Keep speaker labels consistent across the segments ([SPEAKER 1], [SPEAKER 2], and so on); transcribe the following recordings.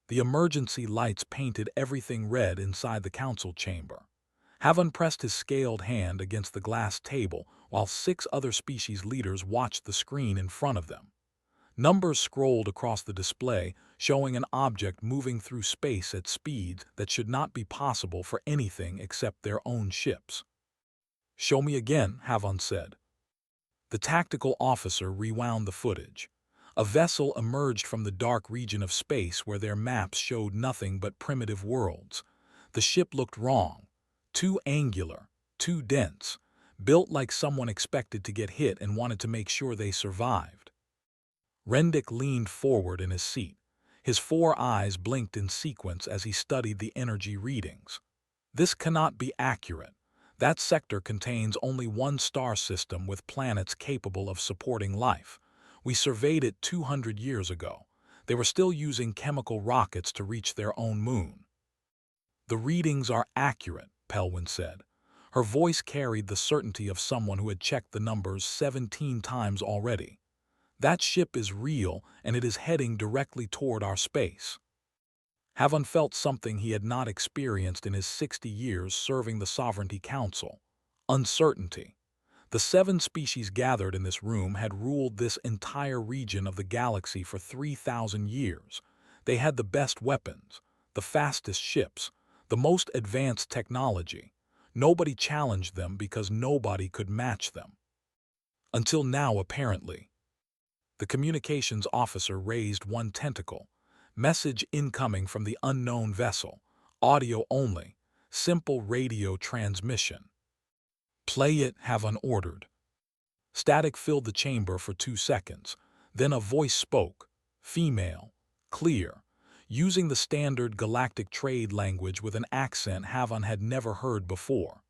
[SPEAKER 1] The emergency lights painted everything red inside the council chamber. Havan pressed his scaled hand against the glass table while 6 other species leaders watched the screen in front of them. Numbers scrolled across the display, showing an object moving through space at speeds that should not be possible for anything except their own ships. "Show me again," Havan said. The tactical officer rewound the footage. A vessel emerged from the dark region of space where their maps showed nothing but primitive worlds. The ship looked wrong. Too angular, too dense, built like someone expected to get hit and wanted to make sure they survived. Rendick leaned forward in his seat. His 4 eyes blinked in sequence as he studied the energy readings. "This cannot be accurate. That sector contains only one star system with planets capable of supporting life. We surveyed it 200 years ago. They were still using chemical rockets to reach their own moon." "The readings are accurate," Pelwin said. Her voice carried the certainty of someone who had checked the numbers 17 times already. "That ship is real, and it is heading directly toward our space." Havan felt something he had not experienced in his 60 years serving the Sovereignty Council: uncertainty. The 7 species gathered in this room had ruled this entire region of the galaxy for 3,000 years. They had the best weapons, the fastest ships, the most advanced technology. Nobody challenged them because nobody could match them. Until now, apparently. The communications officer raised one tentacle. "Message incoming from the unknown vessel. Audio only. Simple radio transmission." "Play it," Havan ordered. Static filled the chamber for 2 seconds. Then a voice spoke. Female. Clear. Using the standard galactic trade language with an accent Havan had never heard before.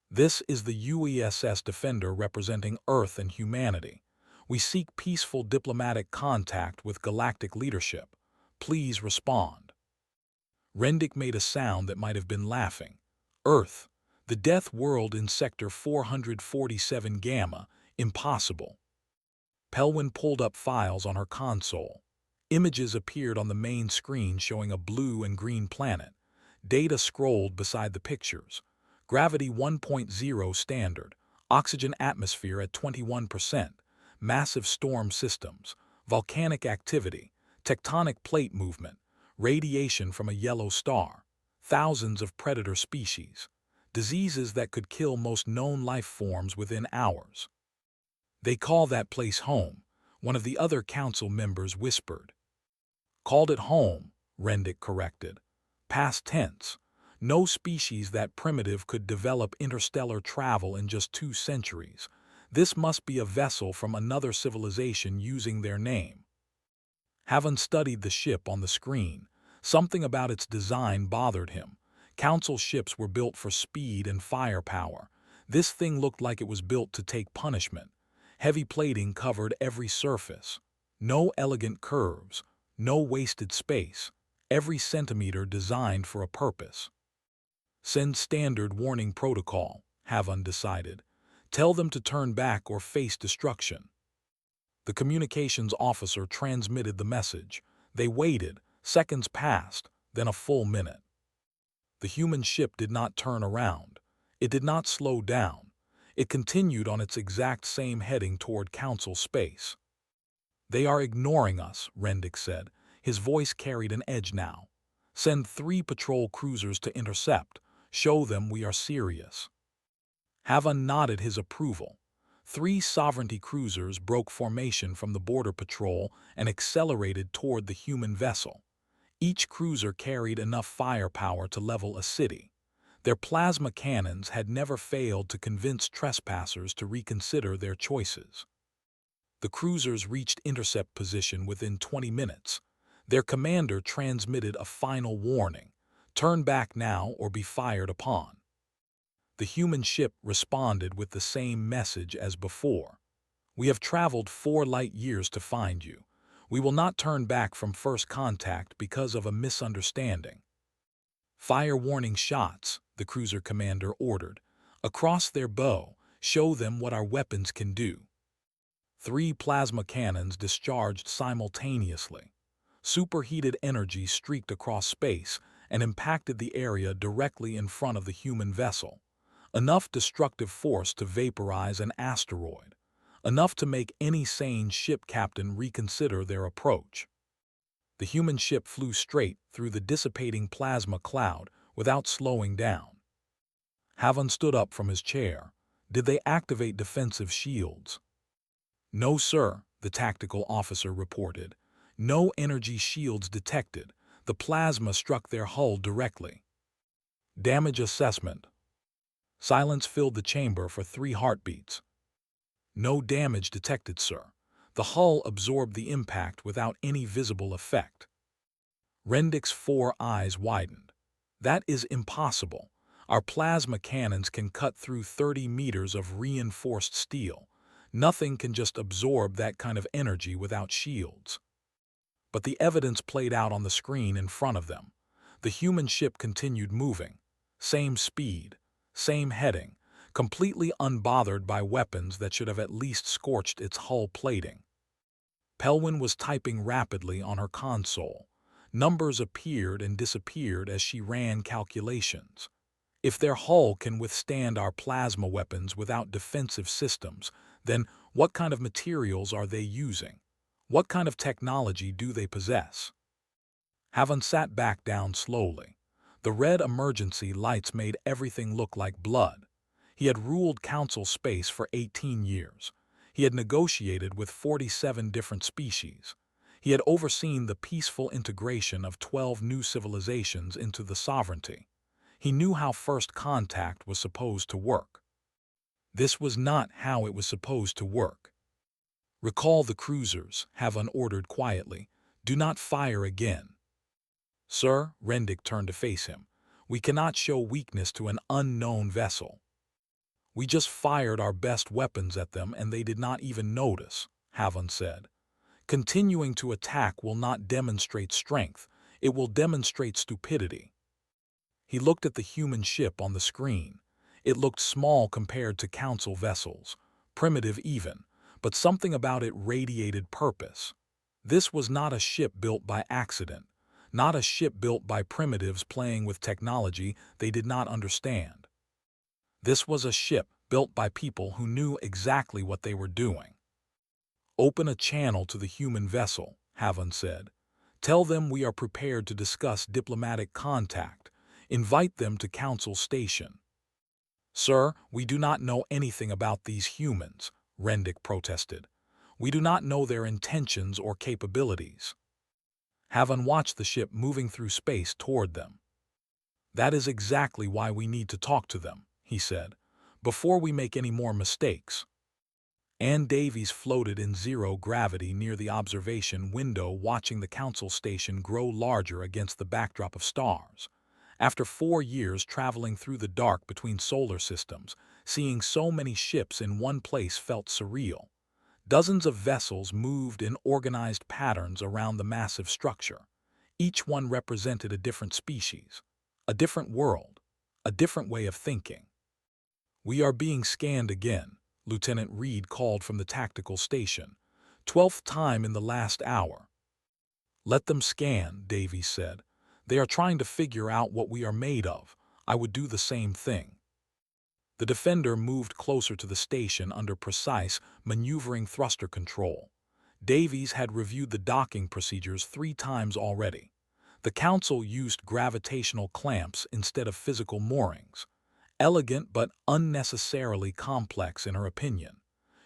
[SPEAKER 1] "This is the UESS Defender representing Earth and humanity. We seek peaceful diplomatic contact with galactic leadership. Please respond." Rendick made a sound that might have been laughing. "Earth. The death world in Sector 447 Gamma. Impossible." Pelwin pulled up files on her console. Images appeared on the main screen showing a blue and green planet. Data scrolled beside the pictures. Gravity 1.0 standard. Oxygen atmosphere at 21%. Massive storm systems. Volcanic activity. Tectonic plate movement. Radiation from a yellow star. Thousands of predator species. Diseases that could kill most known life forms within hours. "They call that place home," one of the other council members whispered. "Called it home," Rendick corrected. "Past tense. No species that primitive could develop interstellar travel in just 2 centuries. This must be a vessel from another civilization using their name." Havan studied the ship on the screen. Something about its design bothered him. Council ships were built for speed and firepower. This thing looked like it was built to take punishment. Heavy plating covered every surface. No elegant curves. No wasted space. Every centimeter designed for a purpose. "Send standard warning protocol," Havan decided. "Tell them to turn back or face destruction." The communications officer transmitted the message. They waited. Seconds passed, then a full minute. The human ship did not turn around. It did not slow down. It continued on its exact same heading toward Council space. "They are ignoring us," Rendick said. His voice carried an edge now. "Send 3 patrol cruisers to intercept. Show them we are serious." Havan nodded his approval. 3 sovereignty cruisers broke formation from the border patrol and accelerated toward the human vessel. Each cruiser carried enough firepower to level a city. Their plasma cannons had never failed to convince trespassers to reconsider their choices. The cruisers reached intercept position within 20 minutes. Their commander transmitted a final warning: "Turn back now or be fired upon." The human ship responded with the same message as before. "We have traveled 4 light years to find you. We will not turn back from first contact because of a misunderstanding." "Fire warning shots," the cruiser commander ordered. "Across their bow, show them what our weapons can do." 3 plasma cannons discharged simultaneously. Superheated energy streaked across space and impacted the area directly in front of the human vessel. Enough destructive force to vaporize an asteroid. Enough to make any sane ship captain reconsider their approach. The human ship flew straight through the dissipating plasma cloud without slowing down. Havan stood up from his chair. Did they activate defensive shields? No, sir, the tactical officer reported. No energy shields detected. The plasma struck their hull directly. Damage assessment. Silence filled the chamber for 3 heartbeats. No damage detected, sir. The hull absorbed the impact without any visible effect. Rendik's 4 eyes widened. That is impossible. Our plasma cannons can cut through 30 meters of reinforced steel. Nothing can just absorb that kind of energy without shields. But the evidence played out on the screen in front of them. The human ship continued moving. Same speed, same heading, completely unbothered by weapons that should have at least scorched its hull plating. Pelwin was typing rapidly on her console. Numbers appeared and disappeared as she ran calculations. If their hull can withstand our plasma weapons without defensive systems, then what kind of materials are they using? What kind of technology do they possess? Havan sat back down slowly. The red emergency lights made everything look like blood. He had ruled Council space for 18 years. He had negotiated with 47 different species. He had overseen the peaceful integration of 12 new civilizations into the sovereignty. He knew how first contact was supposed to work. This was not how it was supposed to work. Recall the cruisers, Havan ordered quietly. Do not fire again. Sir, Rendik turned to face him. We cannot show weakness to an unknown vessel. We just fired our best weapons at them and they did not even notice, Havan said. Continuing to attack will not demonstrate strength. It will demonstrate stupidity. He looked at the human ship on the screen. It looked small compared to Council vessels, primitive even, but something about it radiated purpose. This was not a ship built by accident, not a ship built by primitives playing with technology they did not understand. This was a ship built by people who knew exactly what they were doing. Open a channel to the human vessel, Havan said. Tell them we are prepared to discuss diplomatic contact. Invite them to Council Station. Sir, we do not know anything about these humans, Rendik protested. We do not know their intentions or capabilities. Havan watched the ship moving through space toward them. That is exactly why we need to talk to them, he said, before we make any more mistakes. Ann Davies floated in zero gravity near the observation window watching the Council Station grow larger against the backdrop of stars. After 4 years traveling through the dark between solar systems, seeing so many ships in one place felt surreal. Dozens of vessels moved in organized patterns around the massive structure. Each one represented a different species, a different world, a different way of thinking. We are being scanned again, Lieutenant Reed called from the tactical station. 12th time in the last hour. Let them scan, Davies said. They are trying to figure out what we are made of. I would do the same thing. The Defender moved closer to the station under precise, maneuvering thruster control. Davies had reviewed the docking procedures 3 times already. The Council used gravitational clamps instead of physical moorings. Elegant but unnecessarily complex in her opinion.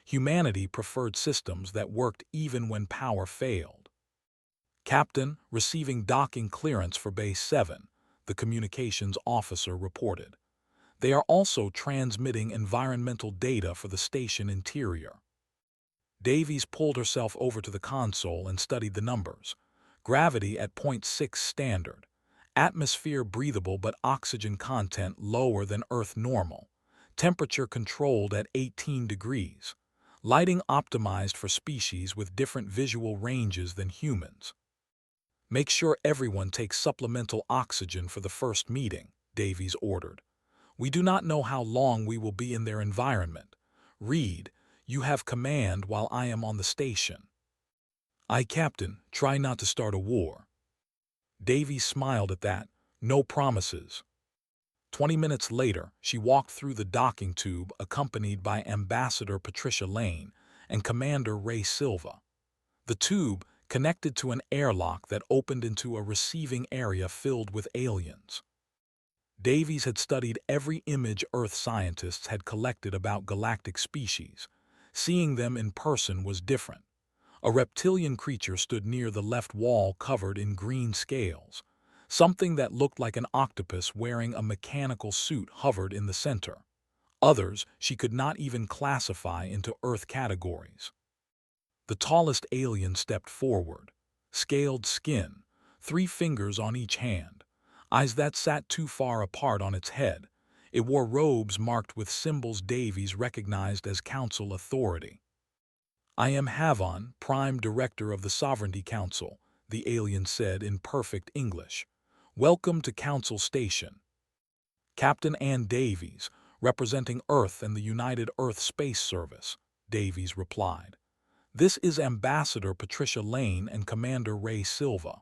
[SPEAKER 1] Humanity preferred systems that worked even when power failed. Captain, receiving docking clearance for Base 7, the communications officer reported. They are also transmitting environmental data for the station interior. Davies pulled herself over to the console and studied the numbers. Gravity at 0.6 standard. Atmosphere breathable but oxygen content lower than Earth normal. Temperature controlled at 18 degrees. Lighting optimized for species with different visual ranges than humans. Make sure everyone takes supplemental oxygen for the first meeting, Davies ordered. We do not know how long we will be in their environment. Reed, you have command while I am on the station. Captain, try not to start a war. Davy smiled at that. No promises. 20 minutes later, she walked through the docking tube accompanied by Ambassador Patricia Lane and Commander Ray Silva. The tube connected to an airlock that opened into a receiving area filled with aliens. Davies had studied every image Earth scientists had collected about galactic species. Seeing them in person was different. A reptilian creature stood near the left wall covered in green scales. Something that looked like an octopus wearing a mechanical suit hovered in the center. Others she could not even classify into Earth categories. The tallest alien stepped forward. Scaled skin, 3 fingers on each hand, eyes that sat too far apart on its head. It wore robes marked with symbols Davies recognized as Council authority. "I am Havon, Prime Director of the Sovereignty Council," the alien said in perfect English. "Welcome to Council Station." "Captain Ann Davies, representing Earth and the United Earth Space Service," Davies replied. "This is Ambassador Patricia Lane and Commander Ray Silva."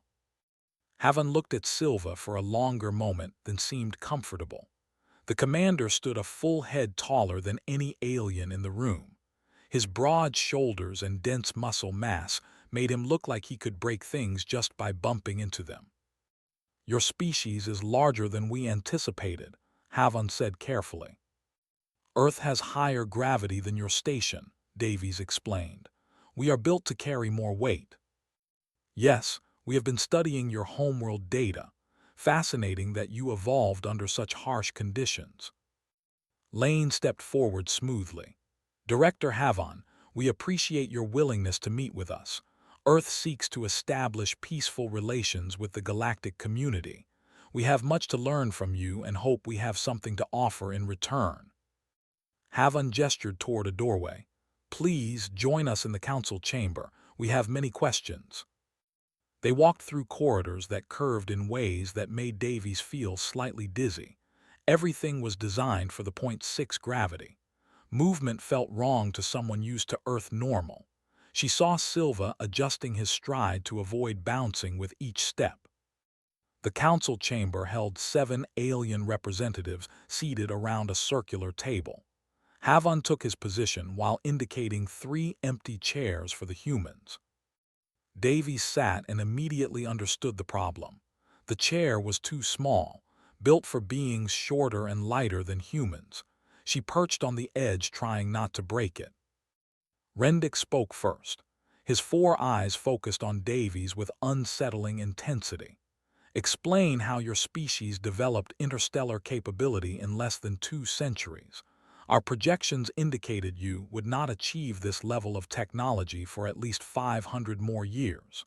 [SPEAKER 1] Havon looked at Silva for a longer moment than seemed comfortable. The commander stood a full head taller than any alien in the room. His broad shoulders and dense muscle mass made him look like he could break things just by bumping into them. "Your species is larger than we anticipated," Havon said carefully. "Earth has higher gravity than your station," Davies explained. "We are built to carry more weight." "Yes, we have been studying your homeworld data. Fascinating that you evolved under such harsh conditions." Lane stepped forward smoothly. "Director Havon, we appreciate your willingness to meet with us. Earth seeks to establish peaceful relations with the galactic community. We have much to learn from you and hope we have something to offer in return." Havon gestured toward a doorway. "Please join us in the council chamber. We have many questions." They walked through corridors that curved in ways that made Davies feel slightly dizzy. Everything was designed for the .6 gravity. Movement felt wrong to someone used to Earth normal. She saw Silva adjusting his stride to avoid bouncing with each step. The council chamber held 7 alien representatives seated around a circular table. Havon took his position while indicating 3 empty chairs for the humans. Davies sat and immediately understood the problem. The chair was too small, built for beings shorter and lighter than humans. She perched on the edge trying not to break it. Rendick spoke first. His 4 eyes focused on Davies with unsettling intensity. "Explain how your species developed interstellar capability in less than 2 centuries. Our projections indicated you would not achieve this level of technology for at least 500 more years."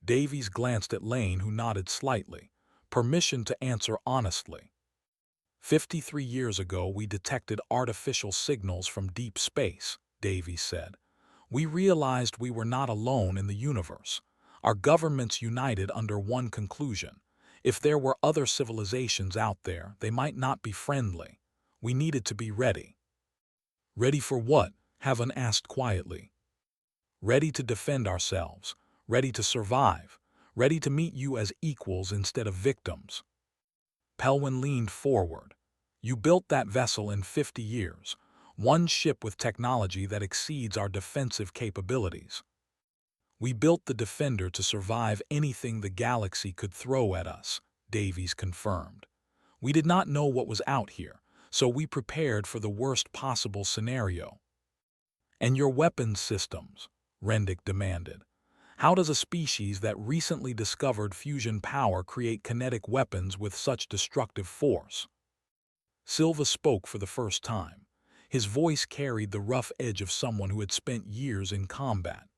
[SPEAKER 1] Davies glanced at Lane, who nodded slightly. "Permission to answer honestly. 53 years ago we detected artificial signals from deep space," Davies said. "We realized we were not alone in the universe. Our governments united under one conclusion. If there were other civilizations out there, they might not be friendly. We needed to be ready." "Ready for what?" Havon asked quietly. "Ready to defend ourselves, ready to survive, ready to meet you as equals instead of victims." Pelwin leaned forward. "You built that vessel in 50 years, one ship with technology that exceeds our defensive capabilities." "We built the Defender to survive anything the galaxy could throw at us," Davies confirmed. "We did not know what was out here, so we prepared for the worst possible scenario." "And your weapons systems?" Rendick demanded. "How does a species that recently discovered fusion power create kinetic weapons with such destructive force?" Silva spoke for the first time. His voice carried the rough edge of someone who had spent years in combat.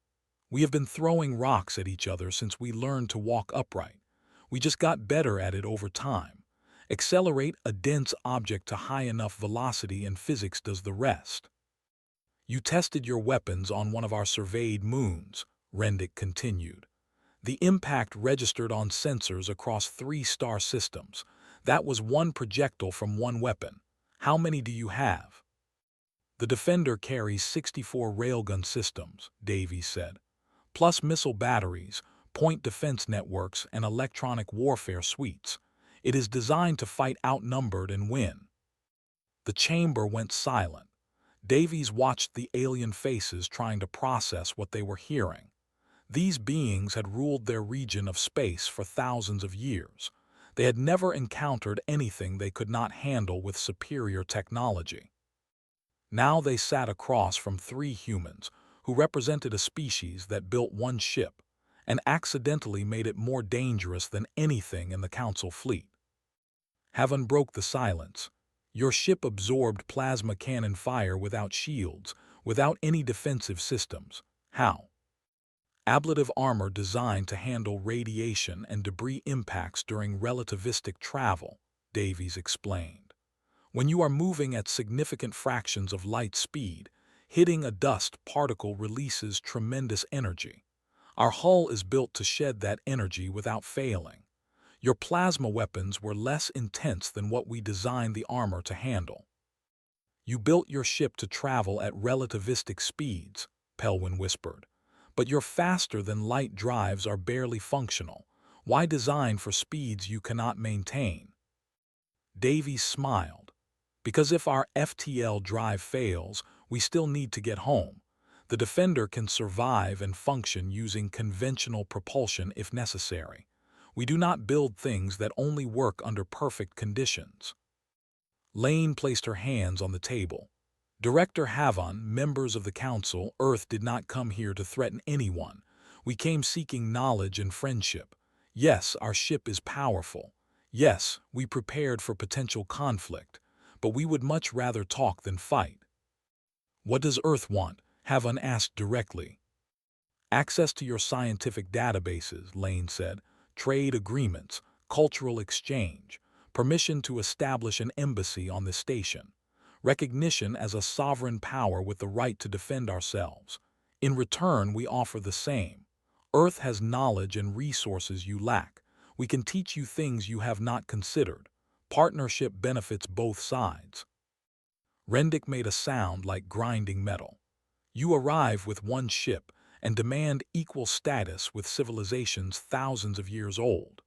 [SPEAKER 1] "We have been throwing rocks at each other since we learned to walk upright. We just got better at it over time. Accelerate a dense object to high enough velocity and physics does the rest." "You tested your weapons on one of our surveyed moons," Rendick continued. "The impact registered on sensors across 3 star systems. That was one projectile from one weapon. How many do you have?" "The Defender carries 64 railgun systems," Davies said. plus missile batteries, point defense networks, and electronic warfare suites. It is designed to fight outnumbered and win. The chamber went silent. Davies watched the alien faces trying to process what they were hearing. These beings had ruled their region of space for thousands of years. They had never encountered anything they could not handle with superior technology. Now they sat across from three humans, who represented a species that built one ship, and accidentally made it more dangerous than anything in the Council fleet. Havan broke the silence. Your ship absorbed plasma cannon fire without shields, without any defensive systems. How? Ablative armor designed to handle radiation and debris impacts during relativistic travel, Davies explained. When you are moving at significant fractions of light speed, hitting a dust particle releases tremendous energy. Our hull is built to shed that energy without failing. Your plasma weapons were less intense than what we designed the armor to handle. You built your ship to travel at relativistic speeds, Pelwin whispered. But your faster-than-light drives are barely functional. Why design for speeds you cannot maintain? Davies smiled. Because if our FTL drive fails, we still need to get home. The Defender can survive and function using conventional propulsion if necessary. We do not build things that only work under perfect conditions. Lane placed her hands on the table. Director Havan, members of the Council, Earth did not come here to threaten anyone. We came seeking knowledge and friendship. Yes, our ship is powerful. Yes, we prepared for potential conflict. But we would much rather talk than fight. What does Earth want? Havan asked directly. Access to your scientific databases, Lane said. Trade agreements, cultural exchange, permission to establish an embassy on the station. Recognition as a sovereign power with the right to defend ourselves. In return, we offer the same. Earth has knowledge and resources you lack. We can teach you things you have not considered. Partnership benefits both sides. Rendick made a sound like grinding metal. You arrive with one ship and demand equal status with civilizations thousands of years old.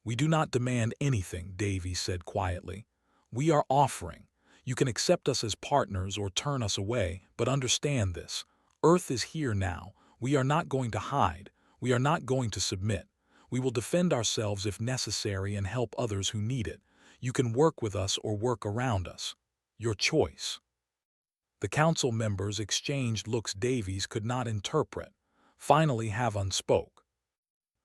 [SPEAKER 1] We do not demand anything, Davies said quietly. We are offering. You can accept us as partners or turn us away, but understand this. Earth is here now. We are not going to hide. We are not going to submit. We will defend ourselves if necessary and help others who need it. You can work with us or work around us. Your choice. The council members exchanged looks Davies could not interpret. Finally, Havan spoke.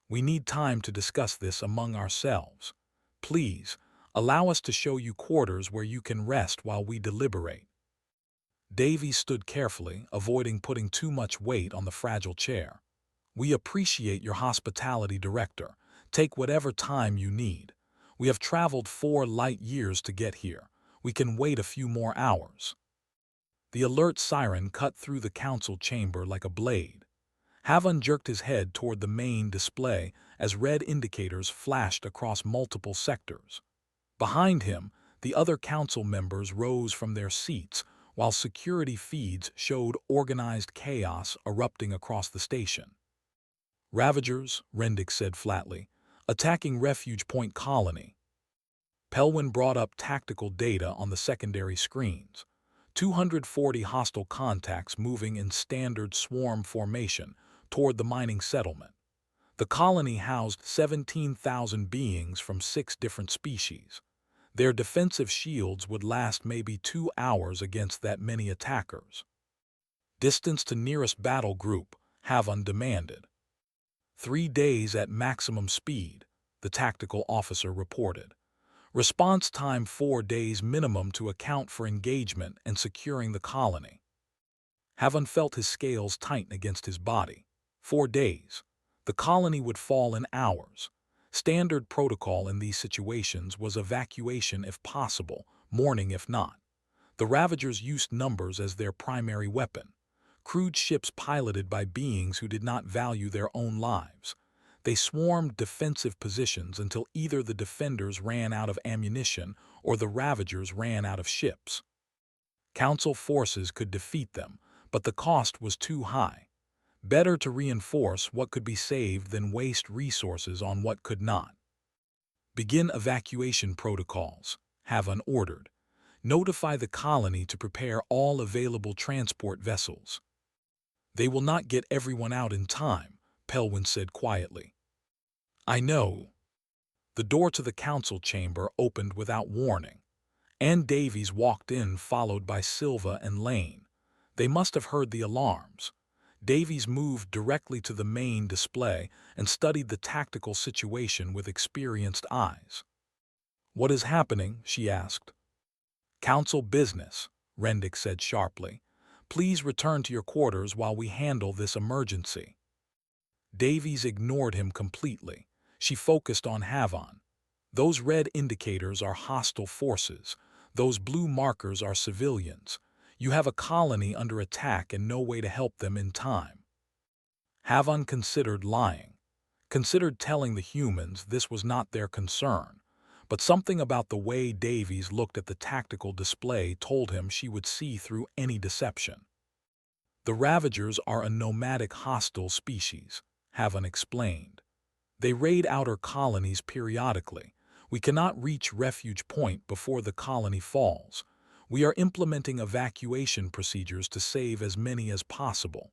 [SPEAKER 1] We need time to discuss this among ourselves. Please, allow us to show you quarters where you can rest while we deliberate. Davies stood carefully, avoiding putting too much weight on the fragile chair. We appreciate your hospitality, Director. Take whatever time you need. We have traveled 4 light years to get here. We can wait a few more hours. The alert siren cut through the council chamber like a blade. Havan jerked his head toward the main display as red indicators flashed across multiple sectors. Behind him, the other council members rose from their seats while security feeds showed organized chaos erupting across the station. Ravagers, Rendick said flatly, attacking Refuge Point Colony. Pelwin brought up tactical data on the secondary screens. 240 hostile contacts moving in standard swarm formation toward the mining settlement. The colony housed 17,000 beings from 6 different species. Their defensive shields would last maybe 2 hours against that many attackers. Distance to nearest battle group, Havan demanded. 3 days at maximum speed, the tactical officer reported. Response time 4 days minimum to account for engagement and securing the colony. Havan felt his scales tighten against his body. 4 days. The colony would fall in hours. Standard protocol in these situations was evacuation if possible, mourning if not. The Ravagers used numbers as their primary weapon. Crude ships piloted by beings who did not value their own lives. They swarmed defensive positions until either the defenders ran out of ammunition or the Ravagers ran out of ships. Council forces could defeat them, but the cost was too high. Better to reinforce what could be saved than waste resources on what could not. Begin evacuation protocols. Havan ordered. Notify the colony to prepare all available transport vessels. They will not get everyone out in time, Pelwin said quietly. I know. The door to the council chamber opened without warning. Ann Davies walked in, followed by Silva and Lane. They must have heard the alarms. Davies moved directly to the main display and studied the tactical situation with experienced eyes. What is happening? She asked. Council business, Rendick said sharply. Please return to your quarters while we handle this emergency. Davies ignored him completely. She focused on Havan. Those red indicators are hostile forces. Those blue markers are civilians. You have a colony under attack and no way to help them in time. Havan considered lying, considered telling the humans this was not their concern, but something about the way Davies looked at the tactical display told him she would see through any deception. The Ravagers are a nomadic hostile species, Havan explained. They raid outer colonies periodically. We cannot reach Refuge Point before the colony falls. We are implementing evacuation procedures to save as many as possible.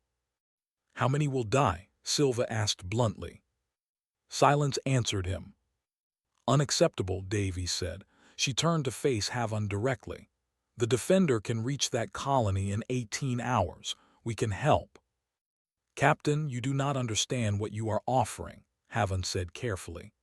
[SPEAKER 1] How many will die? Silva asked bluntly. Silence answered him. Unacceptable, Davies said. She turned to face Havan directly. The Defender can reach that colony in 18 hours. We can help. Captain, you do not understand what you are offering, Havan said carefully.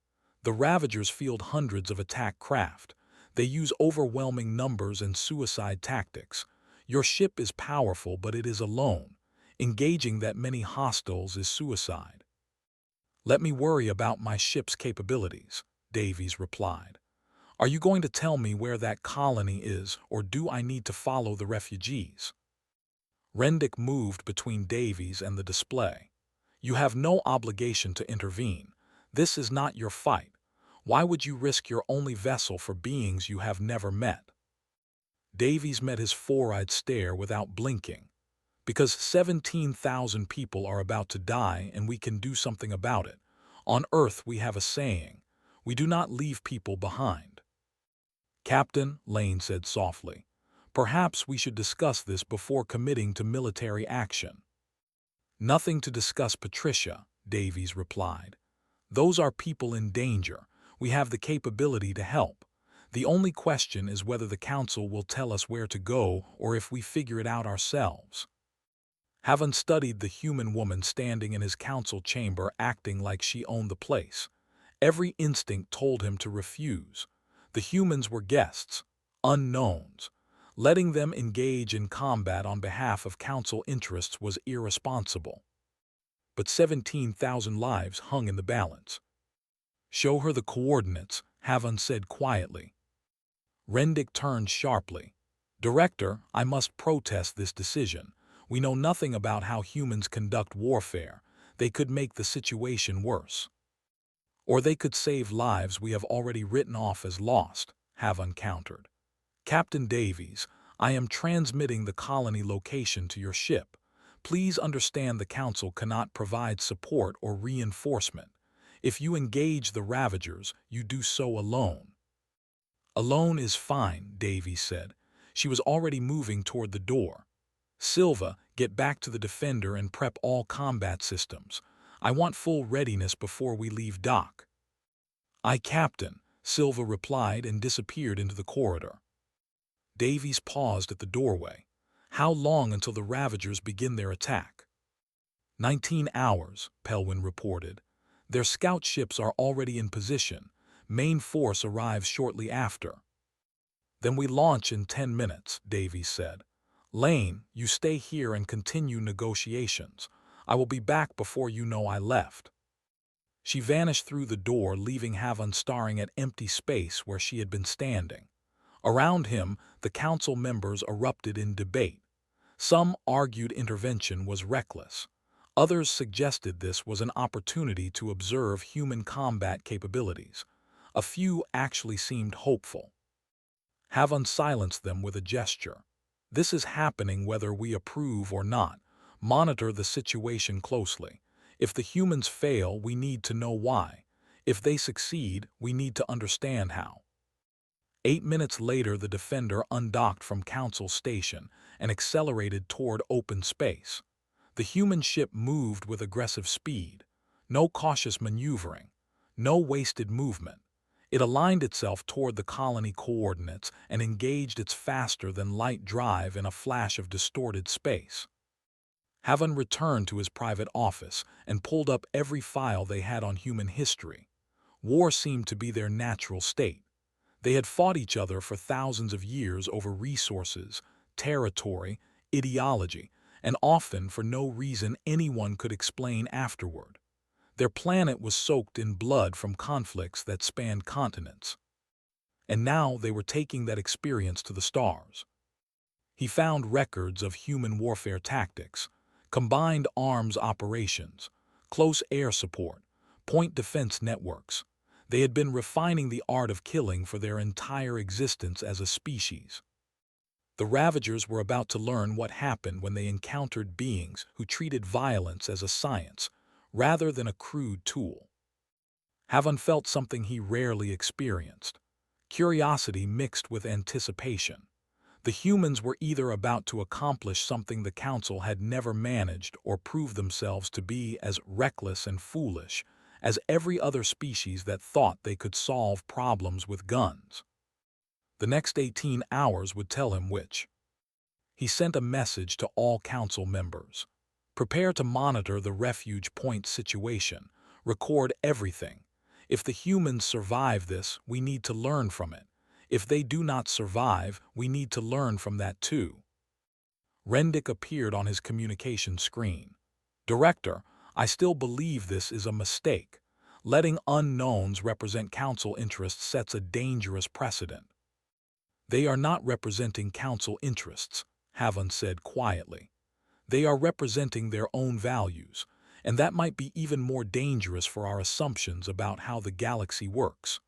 [SPEAKER 1] The Ravagers field hundreds of attack craft. They use overwhelming numbers and suicide tactics. Your ship is powerful, but it is alone. Engaging that many hostiles is suicide. Let me worry about my ship's capabilities, Davies replied. Are you going to tell me where that colony is, or do I need to follow the refugees? Rendick moved between Davies and the display. You have no obligation to intervene. This is not your fight. Why would you risk your only vessel for beings you have never met? Davies met his four-eyed stare without blinking. Because 17,000 people are about to die and we can do something about it. On Earth we have a saying, we do not leave people behind. Captain, Lane said softly, perhaps we should discuss this before committing to military action. Nothing to discuss, Patricia, Davies replied. Those are people in danger. We have the capability to help. The only question is whether the Council will tell us where to go or if we figure it out ourselves. Havan studied the human woman standing in his council chamber acting like she owned the place. Every instinct told him to refuse. The humans were guests, unknowns. Letting them engage in combat on behalf of Council interests was irresponsible. But 17,000 lives hung in the balance. Show her the coordinates, Havan said quietly. Rendick turned sharply. Director, I must protest this decision. We know nothing about how humans conduct warfare. They could make the situation worse. Or they could save lives we have already written off as lost, Havan countered. Captain Davies, I am transmitting the colony location to your ship. Please understand the Council cannot provide support or reinforcement. If you engage the Ravagers, you do so alone. Alone is fine, Davies said. She was already moving toward the door. Silva, get back to the Defender and prep all combat systems. I want full readiness before we leave dock. Aye, Captain, Silva replied and disappeared into the corridor. Davies paused at the doorway. How long until the Ravagers begin their attack? 19 hours, Pelwin reported. Their scout ships are already in position. Main force arrives shortly after. Then we launch in 10 minutes, Davies said. Lane, you stay here and continue negotiations. I will be back before you know I left. She vanished through the door, leaving Havan staring at empty space where she had been standing. Around him, the council members erupted in debate. Some argued intervention was reckless. Others suggested this was an opportunity to observe human combat capabilities. A few actually seemed hopeful. Havan silenced them with a gesture. This is happening whether we approve or not. Monitor the situation closely. If the humans fail, we need to know why. If they succeed, we need to understand how. 8 minutes later, the Defender undocked from Council Station and accelerated toward open space. The human ship moved with aggressive speed. No cautious maneuvering. No wasted movement. It aligned itself toward the colony coordinates and engaged its faster-than-light drive in a flash of distorted space. Havan returned to his private office and pulled up every file they had on human history. War seemed to be their natural state. They had fought each other for thousands of years over resources, territory, ideology, and often for no reason anyone could explain afterward. Their planet was soaked in blood from conflicts that spanned continents. And now they were taking that experience to the stars. He found records of human warfare tactics, combined arms operations, close air support, point defense networks. They had been refining the art of killing for their entire existence as a species. The Ravagers were about to learn what happened when they encountered beings who treated violence as a science, rather than a crude tool. Havan felt something he rarely experienced: curiosity mixed with anticipation. The humans were either about to accomplish something the Council had never managed or prove themselves to be as reckless and foolish as every other species that thought they could solve problems with guns. The next 18 hours would tell him which. He sent a message to all Council members. Prepare to monitor the refuge point situation. Record everything. If the humans survive this, we need to learn from it. If they do not survive, we need to learn from that too. Rendick appeared on his communication screen. Director, I still believe this is a mistake. Letting unknowns represent Council interests sets a dangerous precedent. They are not representing Council interests, Havan said quietly. They are representing their own values, and that might be even more dangerous for our assumptions about how the galaxy works.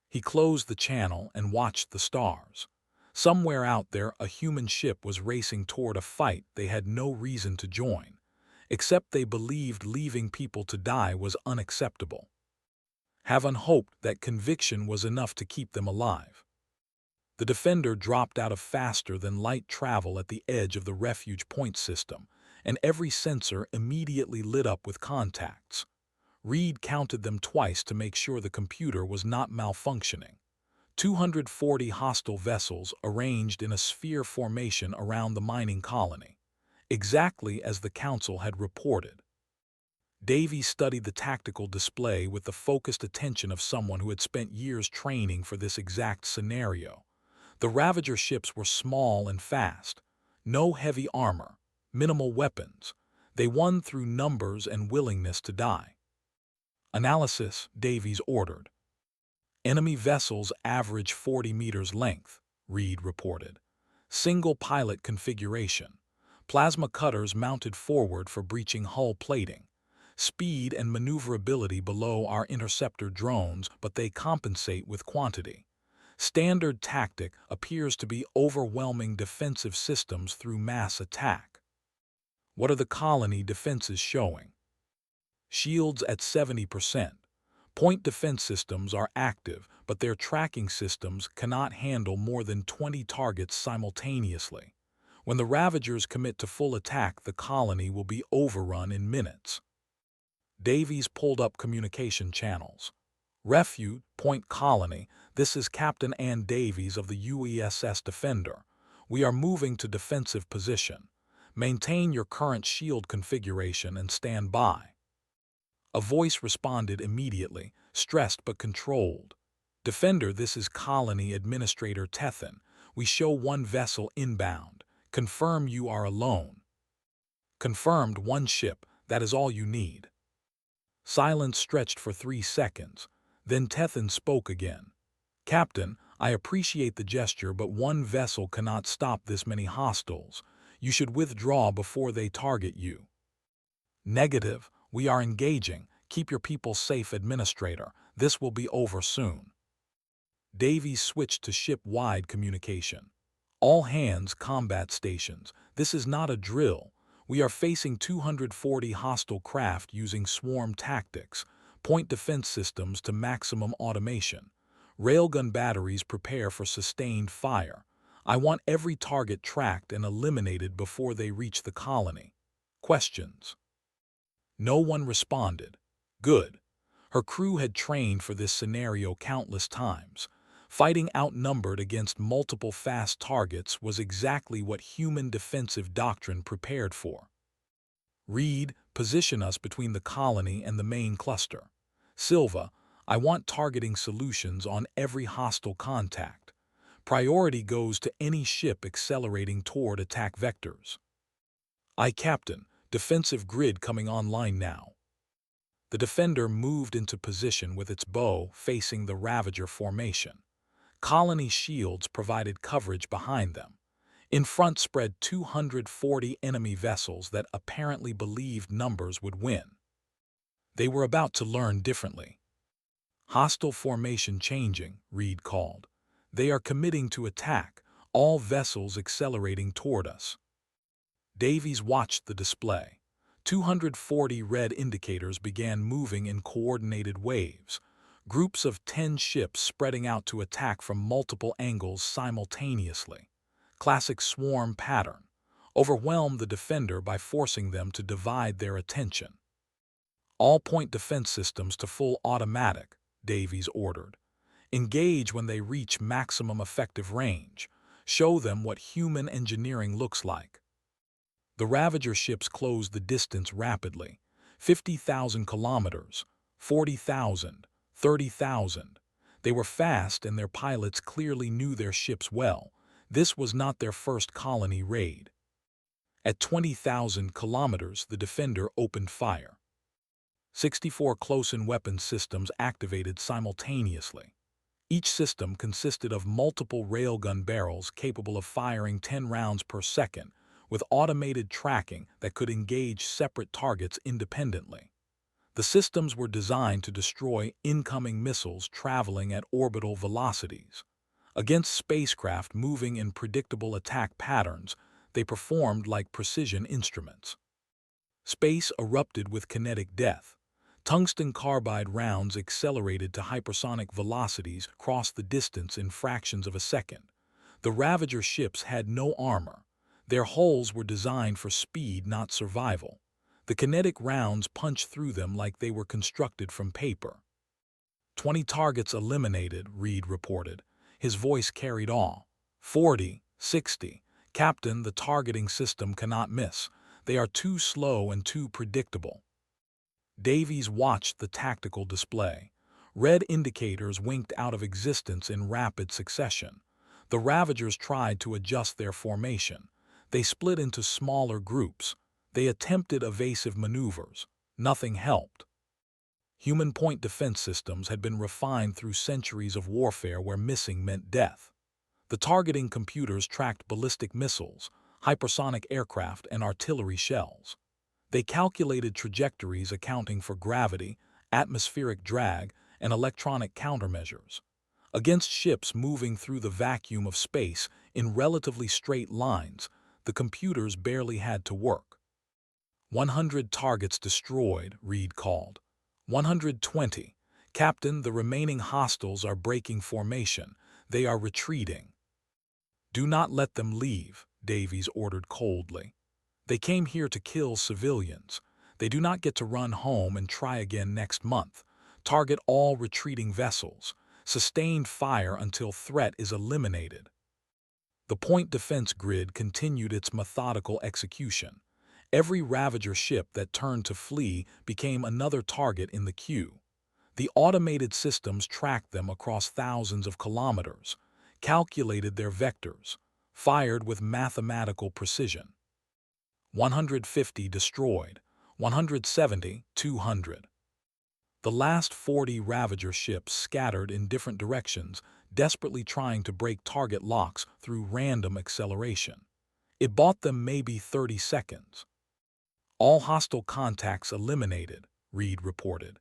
[SPEAKER 1] He closed the channel and watched the stars. Somewhere out there, a human ship was racing toward a fight they had no reason to join, except they believed leaving people to die was unacceptable. Havan hoped that conviction was enough to keep them alive. The Defender dropped out of faster-than-light travel at the edge of the refuge point system, and every sensor immediately lit up with contacts. Reed counted them twice to make sure the computer was not malfunctioning. 240 hostile vessels arranged in a sphere formation around the mining colony, exactly as the Council had reported. Davies studied the tactical display with the focused attention of someone who had spent years training for this exact scenario. The Ravager ships were small and fast. No heavy armor, minimal weapons. They won through numbers and willingness to die. Analysis, Davies ordered. Enemy vessels average 40 meters length, Reed reported. Single pilot configuration. Plasma cutters mounted forward for breaching hull plating. Speed and maneuverability below our interceptor drones, but they compensate with quantity. Standard tactic appears to be overwhelming defensive systems through mass attack. What are the colony defenses showing? Shields at 70%. Point defense systems are active, but their tracking systems cannot handle more than 20 targets simultaneously. When the Ravagers commit to full attack, the colony will be overrun in minutes. Davies pulled up communication channels. Refuge, Point Colony, this is Captain Ann Davies of the UESS Defender. We are moving to defensive position. Maintain your current shield configuration and stand by. A voice responded immediately, stressed but controlled. Defender, this is Colony Administrator Tethan. We show one vessel inbound. Confirm you are alone. Confirmed, one ship. That is all you need. Silence stretched for 3 seconds. Then Tethan spoke again. Captain, I appreciate the gesture, but one vessel cannot stop this many hostiles. You should withdraw before they target you. Negative. We are engaging. Keep your people safe, Administrator. This will be over soon. Davies switched to ship-wide communication. All hands, combat stations. This is not a drill. We are facing 240 hostile craft using swarm tactics, point defense systems to maximum automation. Railgun batteries prepare for sustained fire. I want every target tracked and eliminated before they reach the colony. Questions. No one responded. Good. Her crew had trained for this scenario countless times. Fighting outnumbered against multiple fast targets was exactly what human defensive doctrine prepared for. Reed, position us between the colony and the main cluster. Silva, I want targeting solutions on every hostile contact. Priority goes to any ship accelerating toward attack vectors. Captain, defensive grid coming online now. The Defender moved into position with its bow facing the Ravager formation. Colony shields provided coverage behind them. In front spread 240 enemy vessels that apparently believed numbers would win. They were about to learn differently. Hostile formation changing, Reed called. They are committing to attack, all vessels accelerating toward us. Davies watched the display. 240 red indicators began moving in coordinated waves. Groups of 10 ships spreading out to attack from multiple angles simultaneously. Classic swarm pattern. Overwhelm the Defender by forcing them to divide their attention. All point defense systems to full automatic, Davies ordered. Engage when they reach maximum effective range. Show them what human engineering looks like. The Ravager ships closed the distance rapidly. 50,000 kilometers, 40,000, 30,000. They were fast and their pilots clearly knew their ships well. This was not their first colony raid. At 20,000 kilometers, the Defender opened fire. 64 close-in weapon systems activated simultaneously. Each system consisted of multiple railgun barrels capable of firing 10 rounds per second, with automated tracking that could engage separate targets independently. The systems were designed to destroy incoming missiles traveling at orbital velocities. Against spacecraft moving in predictable attack patterns, they performed like precision instruments. Space erupted with kinetic death. Tungsten carbide rounds accelerated to hypersonic velocities across the distance in fractions of a second. The Ravager ships had no armor. Their hulls were designed for speed, not survival. The kinetic rounds punched through them like they were constructed from paper. 20 targets eliminated, Reed reported. His voice carried awe. 40, 60. Captain, the targeting system cannot miss. They are too slow and too predictable. Davies watched the tactical display. Red indicators winked out of existence in rapid succession. The Ravagers tried to adjust their formation. They split into smaller groups. They attempted evasive maneuvers. Nothing helped. Human point defense systems had been refined through centuries of warfare where missing meant death. The targeting computers tracked ballistic missiles, hypersonic aircraft, and artillery shells. They calculated trajectories accounting for gravity, atmospheric drag, and electronic countermeasures. Against ships moving through the vacuum of space in relatively straight lines, the computers barely had to work. 100 targets destroyed, Reed called. 120. Captain, the remaining hostiles are breaking formation. They are retreating. Do not let them leave, Davies ordered coldly. They came here to kill civilians. They do not get to run home and try again next month. Target all retreating vessels. Sustained fire until threat is eliminated. The point defense grid continued its methodical execution. Every Ravager ship that turned to flee became another target in the queue. The automated systems tracked them across thousands of kilometers, calculated their vectors, fired with mathematical precision. 150 destroyed, 170, 200. The last 40 Ravager ships scattered in different directions, desperately trying to break target locks through random acceleration. It bought them maybe 30 seconds. All hostile contacts eliminated, Reed reported.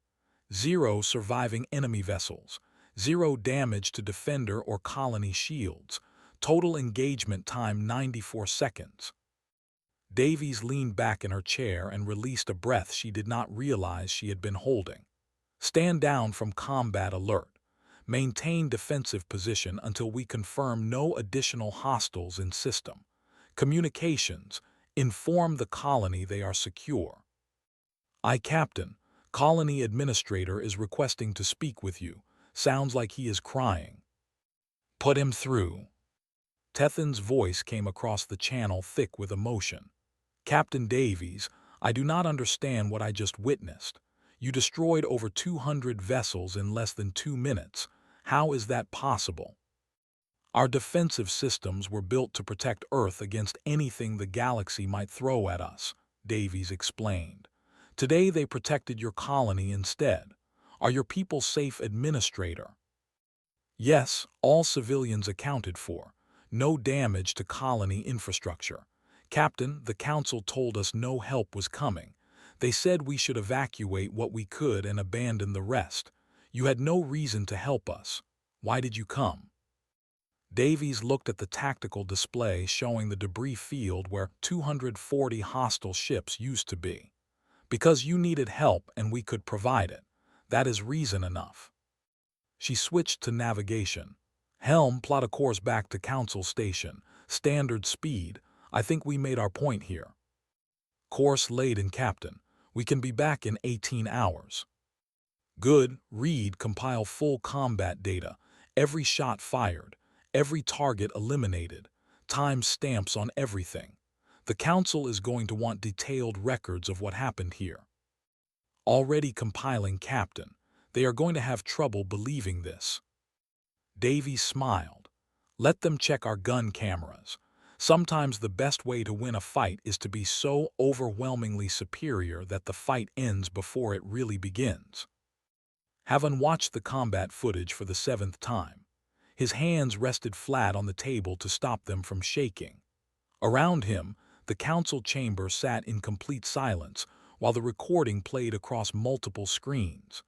[SPEAKER 1] 0 surviving enemy vessels, 0 damage to Defender or colony shields. Total engagement time 94 seconds. Davies leaned back in her chair and released a breath she did not realize she had been holding. Stand down from combat alert. Maintain defensive position until we confirm no additional hostiles in system. Communications. Inform the colony they are secure. Captain. Colony Administrator is requesting to speak with you. Sounds like he is crying. Put him through. Tethan's voice came across the channel thick with emotion. Captain Davies, I do not understand what I just witnessed. You destroyed over 200 vessels in less than 2 minutes. How is that possible? Our defensive systems were built to protect Earth against anything the galaxy might throw at us, Davies explained. Today they protected your colony instead. Are your people safe, Administrator? Yes, all civilians accounted for. No damage to colony infrastructure. Captain, the Council told us no help was coming. They said we should evacuate what we could and abandon the rest. You had no reason to help us. Why did you come? Davies looked at the tactical display showing the debris field where 240 hostile ships used to be. Because you needed help and we could provide it. That is reason enough. She switched to navigation. Helm, plot a course back to Council Station. Standard speed. I think we made our point here. Course laid in, Captain. We can be back in 18 hours. Good. Read, compile full combat data. Every shot fired. Every target eliminated. Time stamps on everything. The Council is going to want detailed records of what happened here. Already compiling, Captain. They are going to have trouble believing this. Davies smiled. Let them check our gun cameras. Sometimes the best way to win a fight is to be so overwhelmingly superior that the fight ends before it really begins. Havan watched the combat footage for the 7th time. His hands rested flat on the table to stop them from shaking. Around him, the council chamber sat in complete silence while the recording played across multiple screens.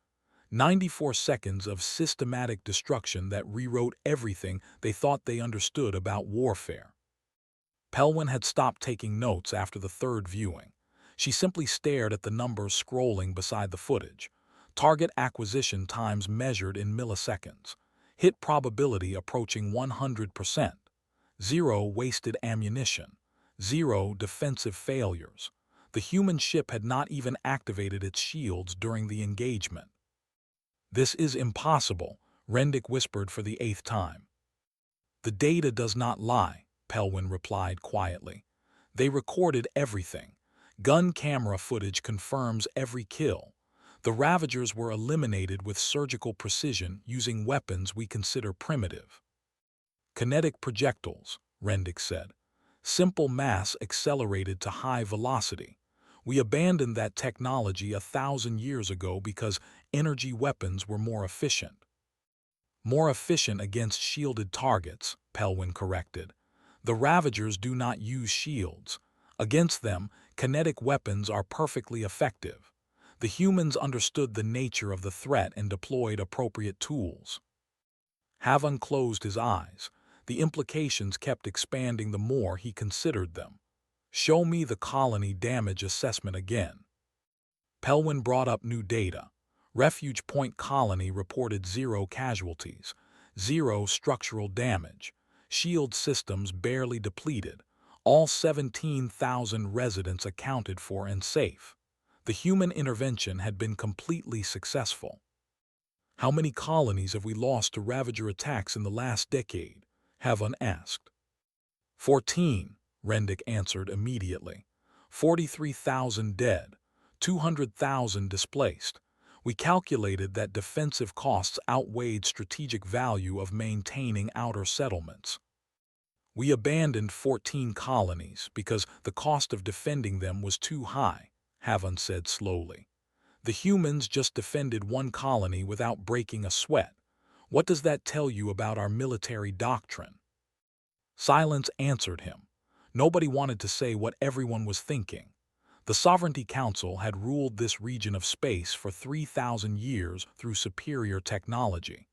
[SPEAKER 1] 94 seconds of systematic destruction that rewrote everything they thought they understood about warfare. Pelwin had stopped taking notes after the 3rd viewing. She simply stared at the numbers scrolling beside the footage. Target acquisition times measured in milliseconds. Hit probability approaching 100%. 0 wasted ammunition. 0 defensive failures. The human ship had not even activated its shields during the engagement. This is impossible, Rendick whispered for the 8th time. The data does not lie, Pelwin replied quietly. They recorded everything. Gun camera footage confirms every kill. The Ravagers were eliminated with surgical precision using weapons we consider primitive. Kinetic projectiles, Rendick said. Simple mass accelerated to high velocity. We abandoned that technology 1,000 years ago because energy weapons were more efficient. More efficient against shielded targets, Pelwin corrected. The Ravagers do not use shields. Against them, kinetic weapons are perfectly effective. The humans understood the nature of the threat and deployed appropriate tools. Havan closed his eyes. The implications kept expanding the more he considered them. Show me the colony damage assessment again. Pelwin brought up new data. Refuge Point Colony reported 0 casualties, 0 structural damage, shield systems barely depleted, all 17,000 residents accounted for and safe. The human intervention had been completely successful. How many colonies have we lost to Ravager attacks in the last decade? Havan asked. 14, Rendick answered immediately. 43,000 dead, 200,000 displaced. We calculated that defensive costs outweighed strategic value of maintaining outer settlements. We abandoned 14 colonies because the cost of defending them was too high, Havan said slowly. The humans just defended 1 colony without breaking a sweat. What does that tell you about our military doctrine? Silence answered him. Nobody wanted to say what everyone was thinking. The Sovereignty Council had ruled this region of space for 3,000 years through superior technology.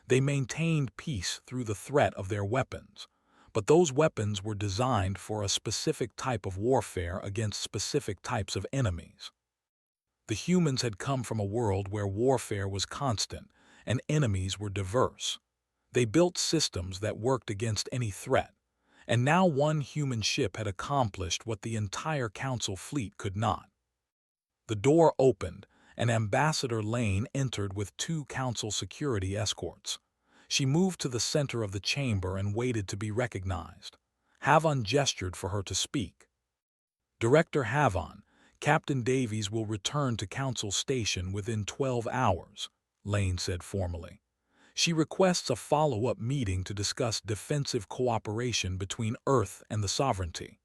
[SPEAKER 1] They maintained peace through the threat of their weapons. but those weapons were designed for a specific type of warfare against specific types of enemies. The humans had come from a world where warfare was constant and enemies were diverse. They built systems that worked against any threat, and now one human ship had accomplished what the entire Council fleet could not. The door opened, and Ambassador Lane entered with 2 Council security escorts. She moved to the center of the chamber and waited to be recognized. Havon gestured for her to speak. Director Havon, Captain Davies will return to Council Station within 12 hours, Lane said formally. She requests a follow-up meeting to discuss defensive cooperation between Earth and the Sovereignty.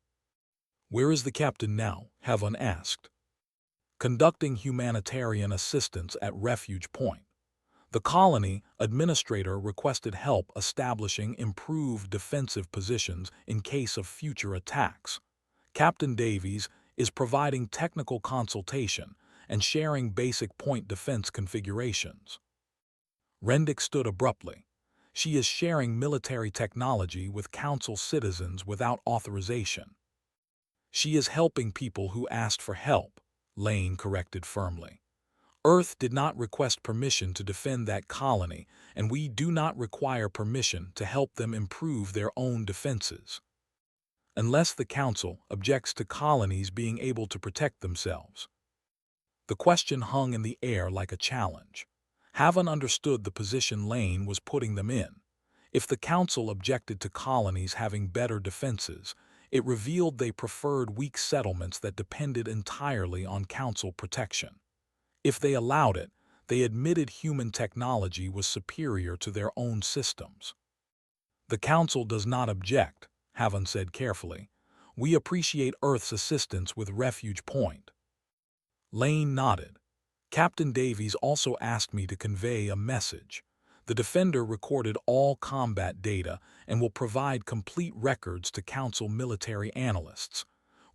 [SPEAKER 1] Where is the captain now? Havon asked. Conducting humanitarian assistance at Refuge Point. The colony administrator requested help establishing improved defensive positions in case of future attacks. Captain Davies is providing technical consultation and sharing basic point defense configurations. Rendick stood abruptly. She is sharing military technology with Council citizens without authorization. She is helping people who asked for help, Lane corrected firmly. Earth did not request permission to defend that colony, and we do not require permission to help them improve their own defenses. Unless the Council objects to colonies being able to protect themselves. The question hung in the air like a challenge. Havon understood the position Lane was putting them in. If the Council objected to colonies having better defenses, it revealed they preferred weak settlements that depended entirely on Council protection. If they allowed it, they admitted human technology was superior to their own systems. The Council does not object, Havon said carefully. We appreciate Earth's assistance with Refuge Point. Lane nodded. Captain Davies also asked me to convey a message. The Defender recorded all combat data and will provide complete records to Council military analysts.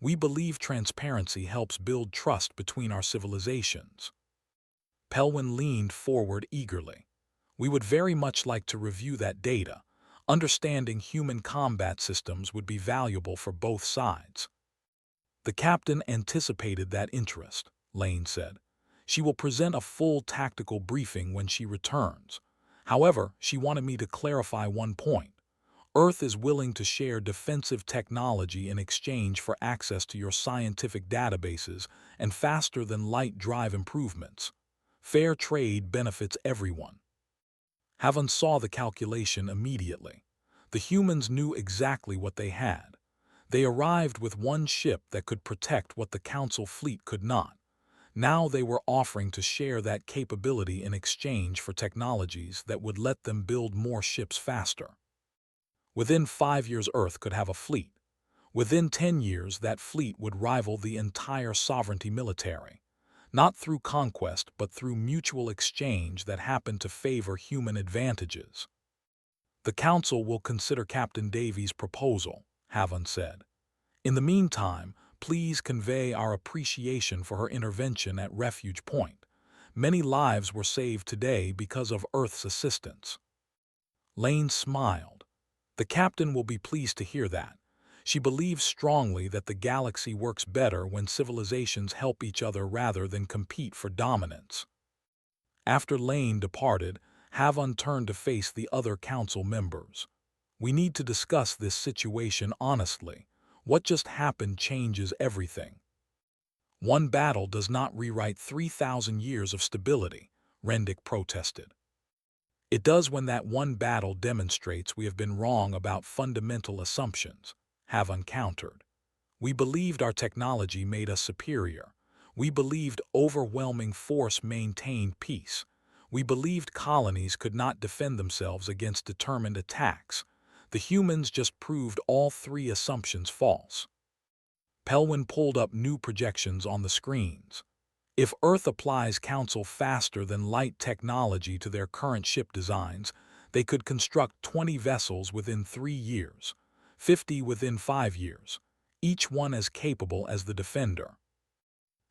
[SPEAKER 1] We believe transparency helps build trust between our civilizations. Pelwin leaned forward eagerly. We would very much like to review that data. Understanding human combat systems would be valuable for both sides. The captain anticipated that interest, Lane said. She will present a full tactical briefing when she returns. However, she wanted me to clarify one point. Earth is willing to share defensive technology in exchange for access to your scientific databases and faster-than-light drive improvements. Fair trade benefits everyone. Havon saw the calculation immediately. The humans knew exactly what they had. They arrived with one ship that could protect what the Council fleet could not. Now they were offering to share that capability in exchange for technologies that would let them build more ships faster. Within 5 years, Earth could have a fleet. Within 10 years, that fleet would rival the entire Sovereignty military. Not through conquest, but through mutual exchange that happened to favor human advantages. The Council will consider Captain Davies' proposal, Havon said. In the meantime, please convey our appreciation for her intervention at Refuge Point. Many lives were saved today because of Earth's assistance. Lane smiled. The captain will be pleased to hear that. She believes strongly that the galaxy works better when civilizations help each other rather than compete for dominance. After Lane departed, Havon turned to face the other Council members. We need to discuss this situation honestly. What just happened changes everything. One battle does not rewrite 3,000 years of stability, Rendick protested. It does when that one battle demonstrates we have been wrong about fundamental assumptions, Havon countered. We believed our technology made us superior. We believed overwhelming force maintained peace. We believed colonies could not defend themselves against determined attacks. The humans just proved all 3 assumptions false. Pelwin pulled up new projections on the screens. If Earth applies Council faster-than-light technology to their current ship designs, they could construct 20 vessels within 3 years, 50 within 5 years, each one as capable as the Defender.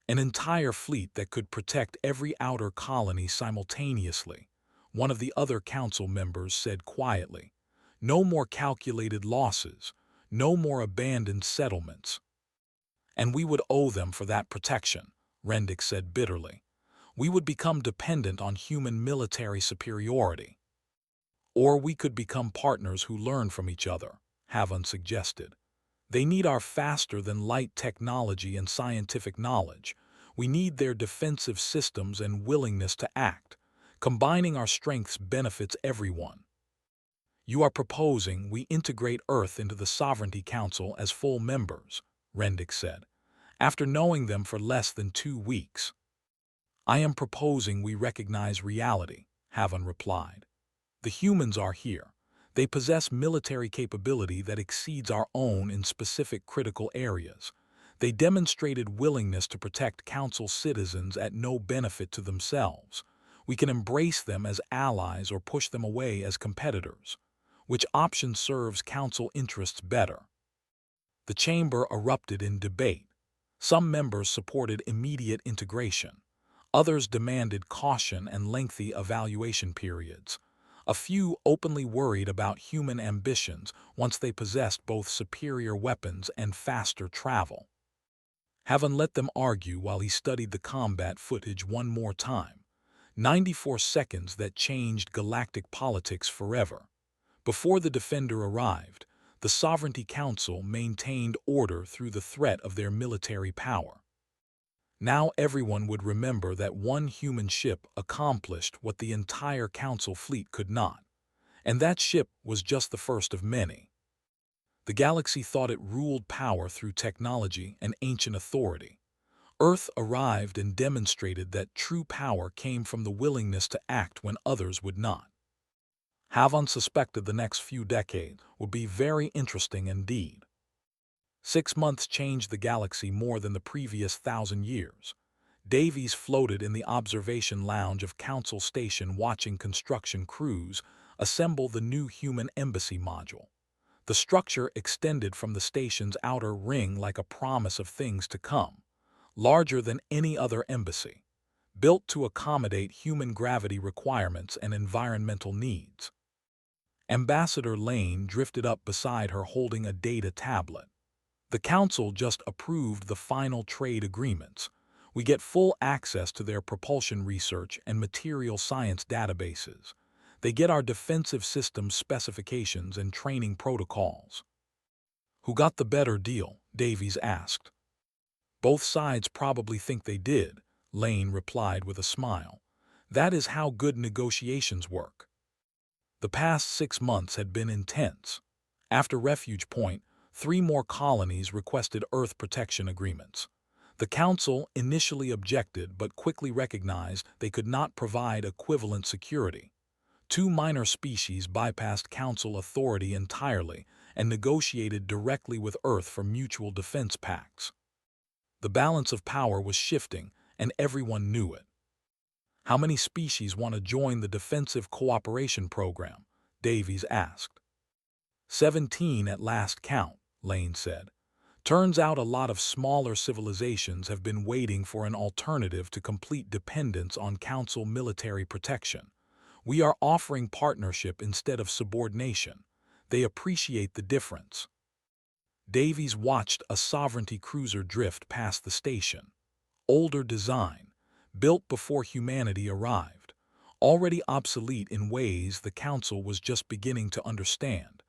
[SPEAKER 1] An entire fleet that could protect every outer colony simultaneously, one of the other Council members said quietly. No more calculated losses, no more abandoned settlements. And we would owe them for that protection, Rendick said bitterly. We would become dependent on human military superiority. Or we could become partners who learn from each other, Havan suggested. They need our faster-than-light technology and scientific knowledge. We need their defensive systems and willingness to act. Combining our strengths benefits everyone. You are proposing we integrate Earth into the Sovereignty Council as full members, Rendick said, after knowing them for less than 2 weeks. I am proposing we recognize reality, Havan replied. The humans are here. They possess military capability that exceeds our own in specific critical areas. They demonstrated willingness to protect Council citizens at no benefit to themselves. We can embrace them as allies or push them away as competitors. Which option serves Council interests better? The chamber erupted in debate. Some members supported immediate integration. Others demanded caution and lengthy evaluation periods. A few openly worried about human ambitions once they possessed both superior weapons and faster travel. Havan let them argue while he studied the combat footage one more time. 94 seconds that changed galactic politics forever. Before the Defender arrived, the Sovereignty Council maintained order through the threat of their military power. Now everyone would remember that one human ship accomplished what the entire Council fleet could not. And that ship was just the first of many. The galaxy thought it ruled power through technology and ancient authority. Earth arrived and demonstrated that true power came from the willingness to act when others would not. Havan suspected the next few decades would be very interesting indeed. 6 months changed the galaxy more than the previous 1,000 years. Davies floated in the observation lounge of Council Station watching construction crews assemble the new human embassy module. The structure extended from the station's outer ring like a promise of things to come, larger than any other embassy, built to accommodate human gravity requirements and environmental needs. Ambassador Lane drifted up beside her holding a data tablet. The Council just approved the final trade agreements. We get full access to their propulsion research and material science databases. They get our defensive systems specifications and training protocols. Who got the better deal? Davies asked. Both sides probably think they did, Lane replied with a smile. That is how good negotiations work. The past 6 months had been intense. After Refuge Point, 3 more colonies requested Earth protection agreements. The Council initially objected but quickly recognized they could not provide equivalent security. 2 minor species bypassed Council authority entirely and negotiated directly with Earth for mutual defense pacts. The balance of power was shifting, and everyone knew it. How many species want to join the Defensive Cooperation Program? Davies asked. 17 at last count, Lane said. Turns out a lot of smaller civilizations have been waiting for an alternative to complete dependence on Council military protection. We are offering partnership instead of subordination. They appreciate the difference. Davies watched a Sovereignty cruiser drift past the station. Older design, built before humanity arrived, already obsolete in ways the Council was just beginning to understand.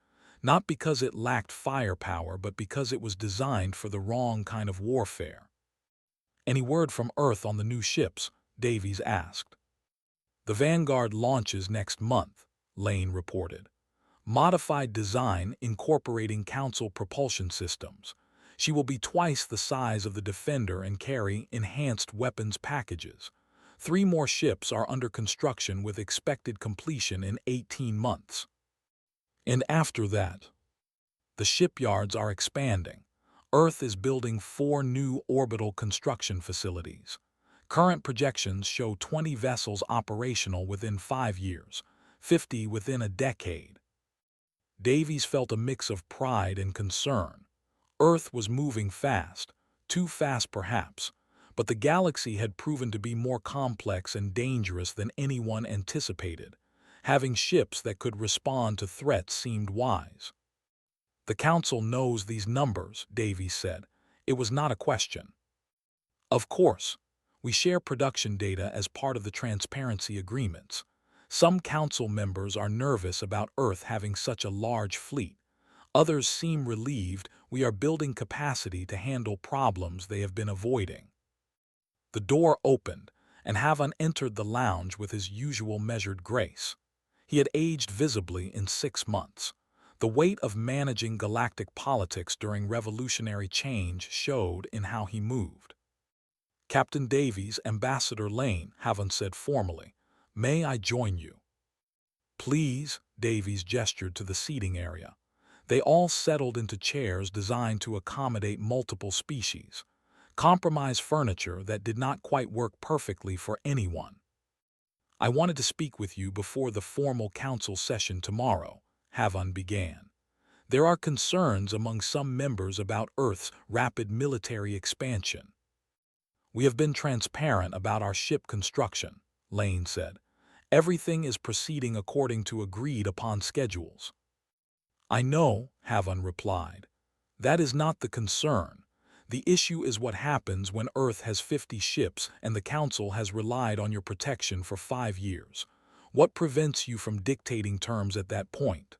[SPEAKER 1] Not because it lacked firepower, but because it was designed for the wrong kind of warfare. Any word from Earth on the new ships? Davies asked. The Vanguard launches next month, Lane reported. Modified design incorporating Council propulsion systems. She will be twice the size of the Defender and carry enhanced weapons packages. 3 more ships are under construction with expected completion in 18 months. And after that, the shipyards are expanding. Earth is building 4 new orbital construction facilities. Current projections show 20 vessels operational within 5 years, 50 within a decade. Davies felt a mix of pride and concern. Earth was moving fast, too fast perhaps, but the galaxy had proven to be more complex and dangerous than anyone anticipated. Having ships that could respond to threats seemed wise. "The Council knows these numbers," Davies said. It was not a question. "Of course. We share production data as part of the transparency agreements. Some Council members are nervous about Earth having such a large fleet. Others seem relieved we are building capacity to handle problems they have been avoiding." The door opened, and Havan entered the lounge with his usual measured grace. He had aged visibly in 6 months. The weight of managing galactic politics during revolutionary change showed in how he moved. "Captain Davies, Ambassador Lane," Havan said formally. "May I join you?" "Please," Davies gestured to the seating area. They all settled into chairs designed to accommodate multiple species. Compromise furniture that did not quite work perfectly for anyone. "I wanted to speak with you before the formal council session tomorrow," Havan began. "There are concerns among some members about Earth's rapid military expansion." "We have been transparent about our ship construction," Lane said. "Everything is proceeding according to agreed-upon schedules." "I know," Havan replied. "That is not the concern. The issue is what happens when Earth has 50 ships and the Council has relied on your protection for 5 years. What prevents you from dictating terms at that point?"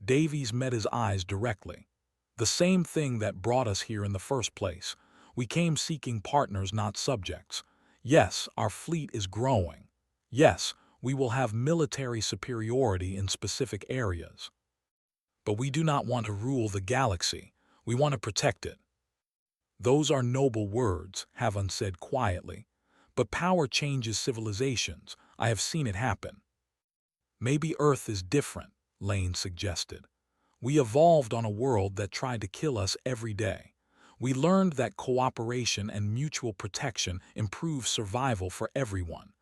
[SPEAKER 1] Davies met his eyes directly. "The same thing that brought us here in the first place. We came seeking partners, not subjects. Yes, our fleet is growing. Yes, we will have military superiority in specific areas. But we do not want to rule the galaxy. We want to protect it." "Those are noble words," Havan said quietly. "But power changes civilizations. I have seen it happen." "Maybe Earth is different," Lane suggested. "We evolved on a world that tried to kill us every day. We learned that cooperation and mutual protection improve survival for everyone.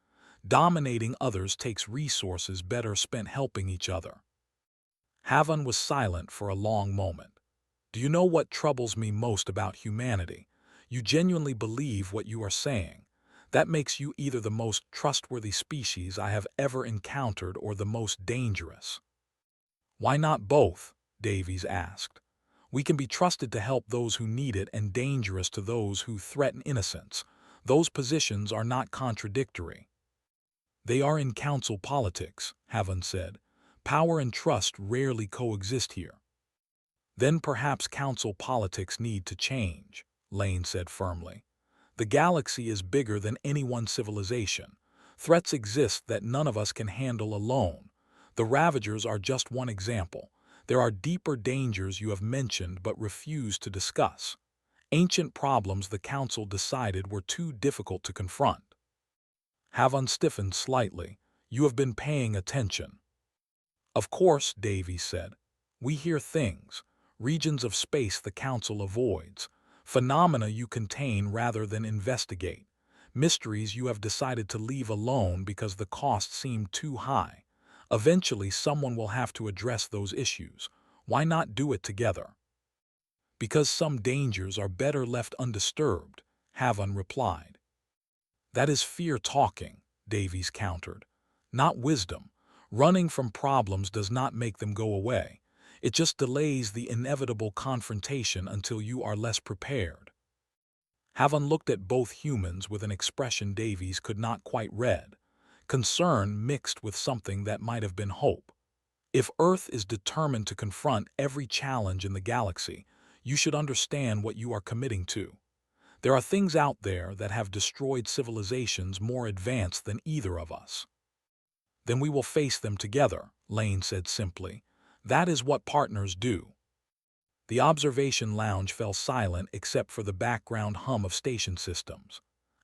[SPEAKER 1] Dominating others takes resources better spent helping each other." Havan was silent for a long moment. "Do you know what troubles me most about humanity? You genuinely believe what you are saying. That makes you either the most trustworthy species I have ever encountered or the most dangerous." "Why not both?" Davies asked. "We can be trusted to help those who need it and dangerous to those who threaten innocence. Those positions are not contradictory." "They are in council politics," Havan said. "Power and trust rarely coexist here." "Then perhaps council politics need to change," Lane said firmly. "The galaxy is bigger than any one civilization. Threats exist that none of us can handle alone. The Ravagers are just one example. There are deeper dangers you have mentioned but refused to discuss. Ancient problems the Council decided were too difficult to confront." Havan stiffened slightly. "You have been paying attention." "Of course," Davies said. "We hear things. Regions of space the Council avoids. Phenomena you contain rather than investigate. Mysteries you have decided to leave alone because the costs seem too high. Eventually someone will have to address those issues. Why not do it together?" "Because some dangers are better left undisturbed," Havan replied. "That is fear talking," Davies countered. "Not wisdom. Running from problems does not make them go away. It just delays the inevitable confrontation until you are less prepared." Havan looked at both humans with an expression Davies could not quite read. Concern mixed with something that might have been hope. "If Earth is determined to confront every challenge in the galaxy, you should understand what you are committing to. There are things out there that have destroyed civilizations more advanced than either of us." "Then we will face them together," Lane said simply. "That is what partners do." The observation lounge fell silent except for the background hum of station systems.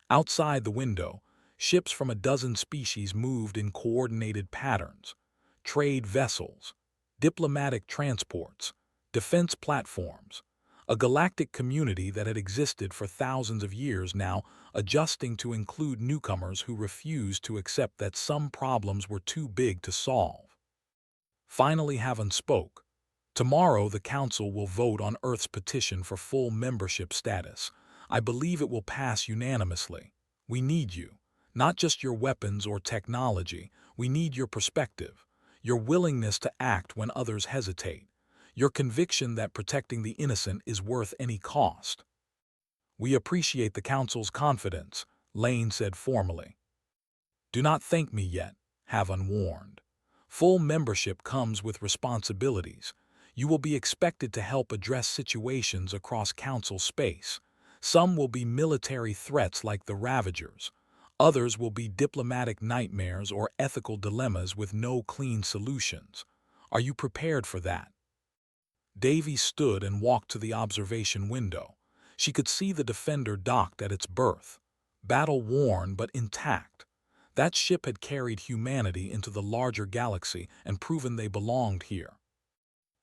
[SPEAKER 1] Outside the window, ships from a dozen species moved in coordinated patterns. Trade vessels, diplomatic transports, defense platforms. A galactic community that had existed for thousands of years now adjusting to include newcomers who refused to accept that some problems were too big to solve. Finally Havan spoke. "Tomorrow the Council will vote on Earth's petition for full membership status. I believe it will pass unanimously. We need you. Not just your weapons or technology. We need your perspective, your willingness to act when others hesitate, your conviction that protecting the innocent is worth any cost. We appreciate the Council's confidence, Lane said formally. Do not thank me yet, Haven warned. Full membership comes with responsibilities. You will be expected to help address situations across Council space. Some will be military threats like the Ravagers. Others will be diplomatic nightmares or ethical dilemmas with no clean solutions. Are you prepared for that? Davy stood and walked to the observation window. She could see the Defender docked at its berth, battle-worn but intact. That ship had carried humanity into the larger galaxy and proven they belonged here.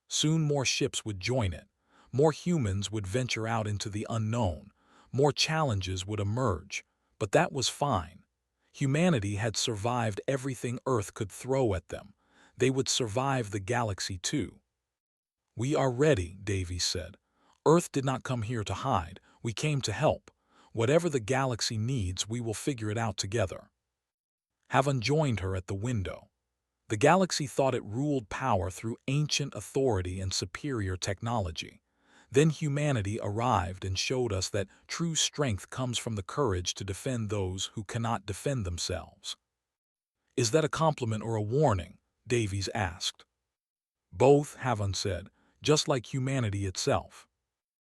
[SPEAKER 1] Soon more ships would join it. More humans would venture out into the unknown. More challenges would emerge. But that was fine. Humanity had survived everything Earth could throw at them. They would survive the galaxy too. We are ready, Davy said. Earth did not come here to hide. We came to help. Whatever the galaxy needs, we will figure it out together. Haven joined her at the window. The galaxy thought it ruled power through ancient authority and superior technology. Then humanity arrived and showed us that true strength comes from the courage to defend those who cannot defend themselves. Is that a compliment or a warning? Davies asked. Both, Haven said, just like humanity itself.